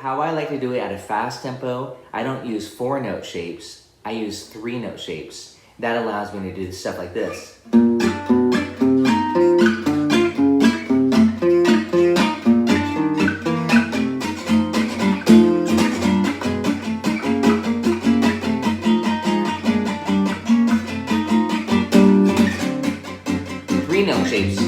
how I like to do it at a fast tempo, I don't use 4-note shapes, I use 3-note shapes. That allows me to do stuff like this. Three-note shapes.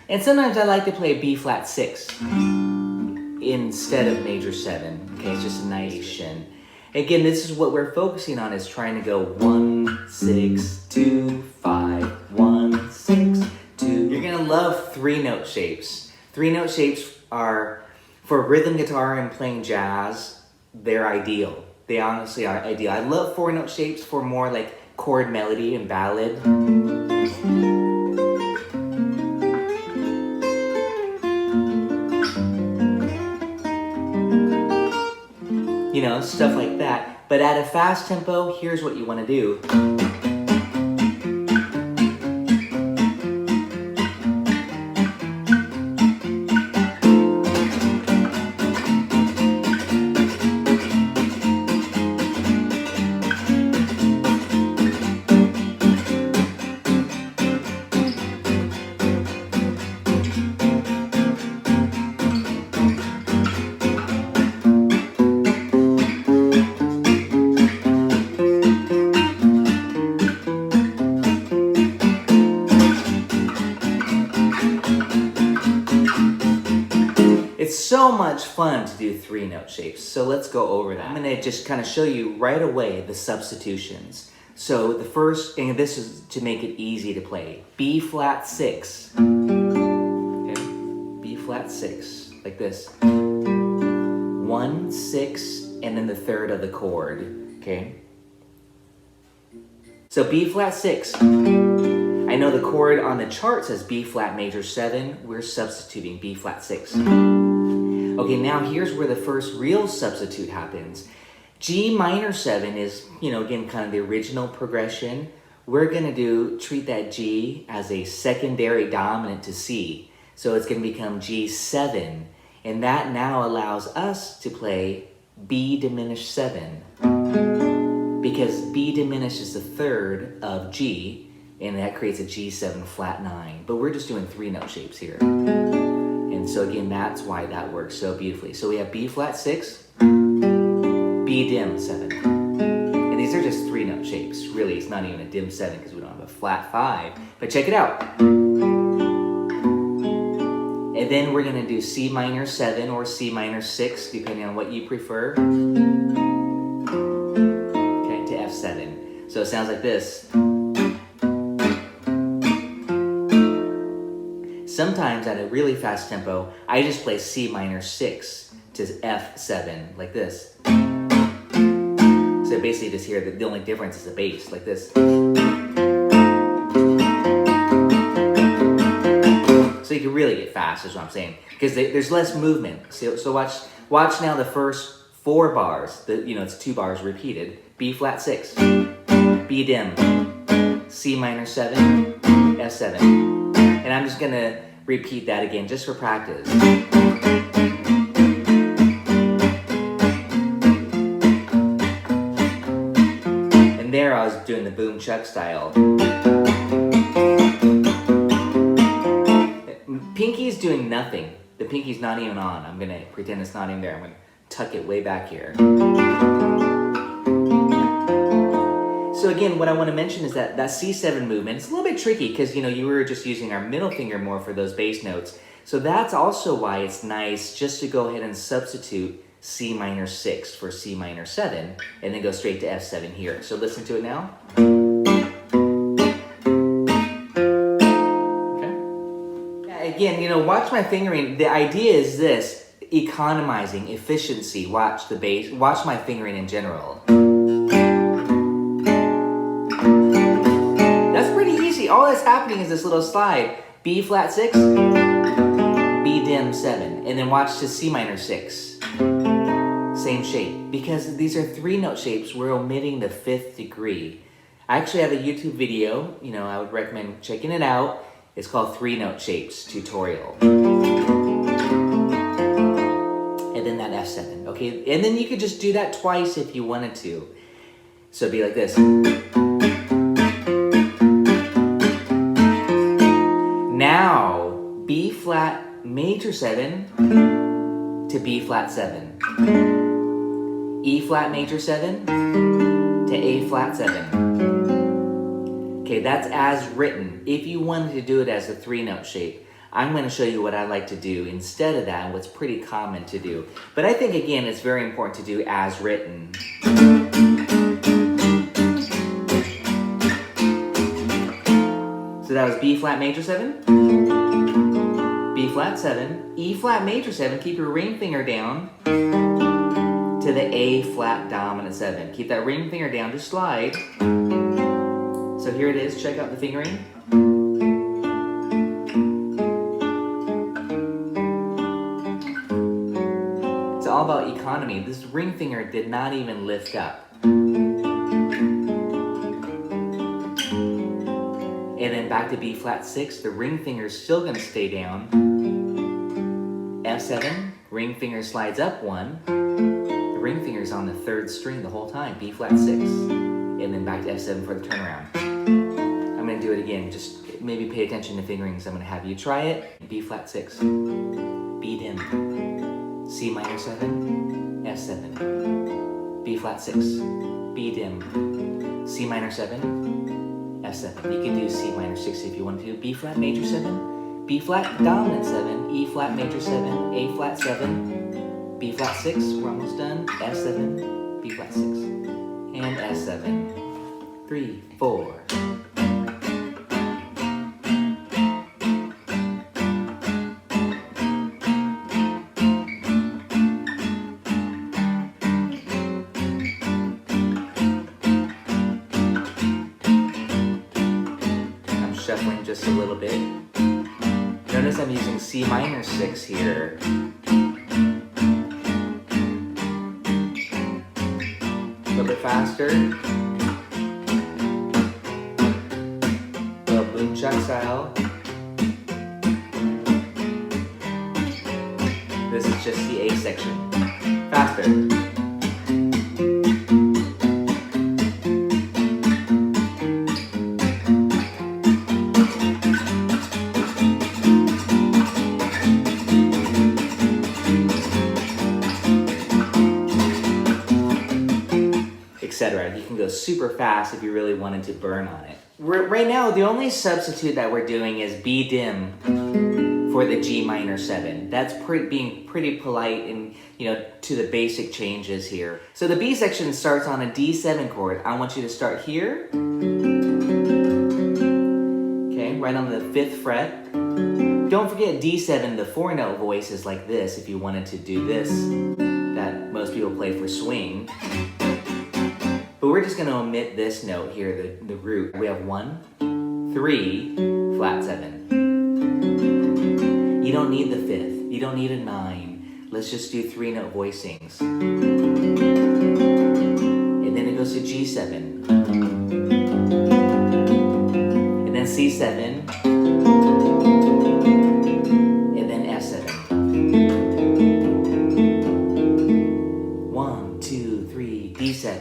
And sometimes I like to play B flat 6 instead of major 7. Okay, it's just a nice. Again, this is what we're focusing on, is trying to go 1, 6, 2, 5, 1, 6, 2. You're gonna love 3-note shapes. 3-note shapes are, for rhythm guitar and playing jazz, they're ideal. They honestly are ideal. I love 4-note shapes for more like chord melody and ballad. You know, stuff like that. But at a fast tempo, here's what you want to do. It's so much fun to do 3-note shapes, so let's go over that. I'm gonna just kind of show you right away the substitutions. So the first, and this is to make it easy to play, B flat 6. Okay, B flat 6, like this. 1, 6, and then the third of the chord, okay? So B flat 6. I know the chord on the chart says B flat major 7. We're substituting B flat 6. Okay, now here's where the first real substitute happens. G minor 7 is, again, kind of the original progression. We're gonna treat that G as a secondary dominant to C. So it's gonna become G7. And that now allows us to play B diminished 7. Because B diminished is the third of G, and that creates a G7 flat 9. But we're just doing 3-note shapes here. And so again, that's why that works so beautifully. So we have B flat 6, B dim 7. And these are just 3-note shapes. Really, it's not even a dim 7 because we don't have a flat 5. But check it out. And then we're gonna do C minor 7 or C minor 6, depending on what you prefer. Okay, to F7. So it sounds like this. Sometimes at a really fast tempo, I just play C minor 6 to F7, like this. So basically just hear that the only difference is the bass, like this. So you can really get fast, is what I'm saying. Because there's less movement. So watch now the first 4 bars. It's 2 bars repeated. B flat 6, B dim, C minor 7, F7. And I'm just gonna repeat that again just for practice. And there I was doing the boom chuck style. Pinky's doing nothing. The pinky's not even on. I'm gonna pretend it's not even there. I'm gonna tuck it way back here. So again, what I want to mention is that C7 movement, it's a little bit tricky because you were just using our middle finger more for those bass notes. So that's also why it's nice just to go ahead and substitute C minor 6 for C minor 7, and then go straight to F7 here. So listen to it now. Okay. Yeah, again, you know, watch my fingering. The idea is this: economizing, efficiency. Watch the bass. Watch my fingering in general. That's pretty easy. All that's happening is this little slide: B flat 6, B dim 7, and then watch to C minor 6. Same shape. Because these are 3-note shapes, we're omitting the 5th degree. I actually have a YouTube video, you know, I would recommend checking it out. It's called 3-Note Shapes Tutorial. And then that F7, okay? And then you could just do that twice if you wanted to. So it'd be like this. Now, B flat major 7 to B flat 7. E flat major 7 to A flat 7. Okay, that's as written. If you wanted to do it as a 3-note shape, I'm going to show you what I like to do instead of that, and what's pretty common to do. But I think, again, it's very important to do as written. So that was B flat major 7, B flat 7, E flat major 7, keep your ring finger down, to the A flat dominant 7. Keep that ring finger down, just slide. So here it is, check out the fingering. It's all about economy. This ring finger did not even lift up. And then back to B flat 6, the ring finger is still gonna stay down. F7, ring finger slides up 1. Ring finger's on the 3rd string the whole time, B flat 6, and then back to F7 for the turnaround. I'm going to do it again, just maybe pay attention to fingerings. I'm going to have you try it. B flat 6, B dim, C minor 7, F7, B flat 6, B dim, C minor 7, F7. You can do C minor 6 if you want to. B flat major 7, B flat dominant 7, E flat major 7, A flat 7, B flat 6, we're almost done. F7, B flat 6, and S7. 3, 4. I'm shuffling just a little bit. Notice I'm using C minor 6 here. A little bit faster. Little boom chuck style. This is just the A section. Faster. Etc. You can go super fast if you really wanted to burn on it. Right now, the only substitute that we're doing is B dim for the G minor 7. That's being pretty polite and, you know, to the basic changes here. So the B section starts on a D7 chord. I want you to start here. Okay, right on the 5th fret. Don't forget D7, the 4-note voice is like this if you wanted to do this, that most people play for swing. But we're just going to omit this note here, the root. We have 1, 3, flat 7. You don't need the 5th. You don't need a 9. Let's just do 3-note voicings. And then it goes to G7. And then C7. And then F7. 1, 2, 3, D7.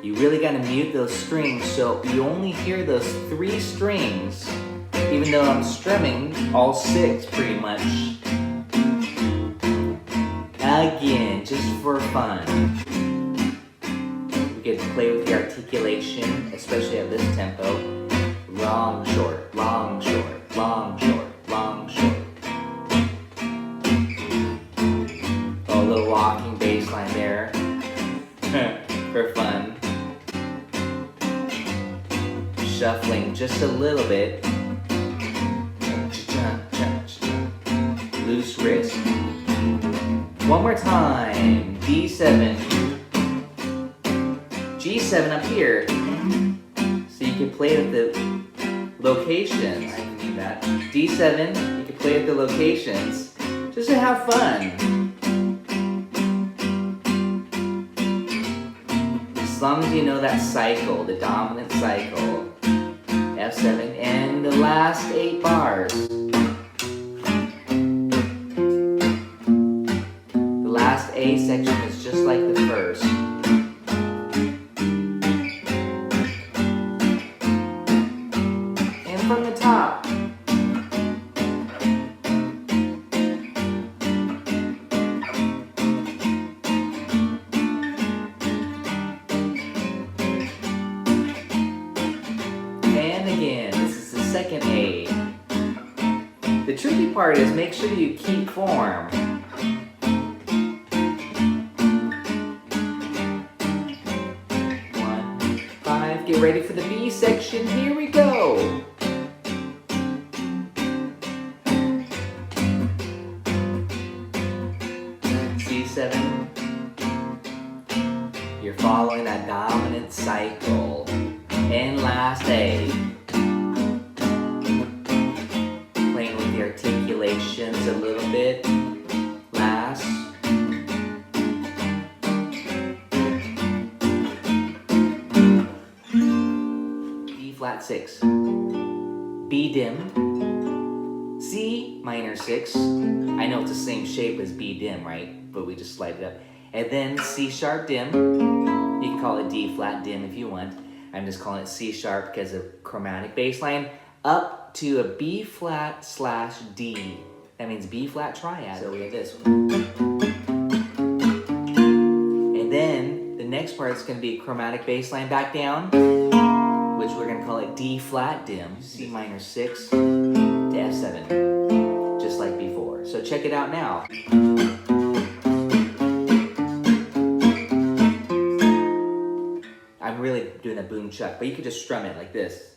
You really got to mute those strings so you only hear those 3 strings, even though I'm strumming all 6 pretty much. Again, just for fun. We could play with the articulation, especially at this tempo. Long, short, long, short, long, short, long, short. for fun. Shuffling just a little bit. Loose wrist. One more time. D7. G7 up here. So you can play with the locations. I can do that. D7, you can play with the locations just to have fun. As long as you know that cycle, the dominant cycle. F7 and the last 8 bars. The last A section is just like the first. And from the top. Second A. The tricky part is make sure you keep form. 1, 5. Get ready for the B section. Here we go. C7. You're following that dominant cycle. And last A. Articulations a little bit. Last. B flat 6. B dim. C minor 6. I know it's the same shape as B dim, right? But we just slide it up. And then C sharp dim. You can call it D flat dim if you want. I'm just calling it C sharp because of chromatic bass line. Up to a B flat / D. That means B flat triad. So we have this one. And then the next part is going to be chromatic bass line back down, which we're going to call it D flat dim. C minor 6 to F7, just like before. So check it out now. I'm really doing a boom chuck, but you could just strum it like this.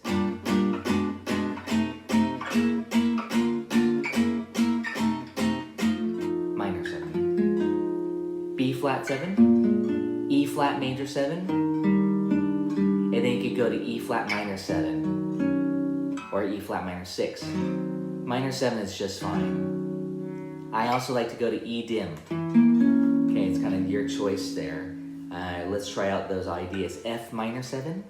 B flat 7, E flat major 7, and then you could go to E flat minor 7, or E flat minor 6. Minor 7 is just fine. I also like to go to E dim. Okay, it's kind of your choice there. Let's try out those ideas. F minor 7.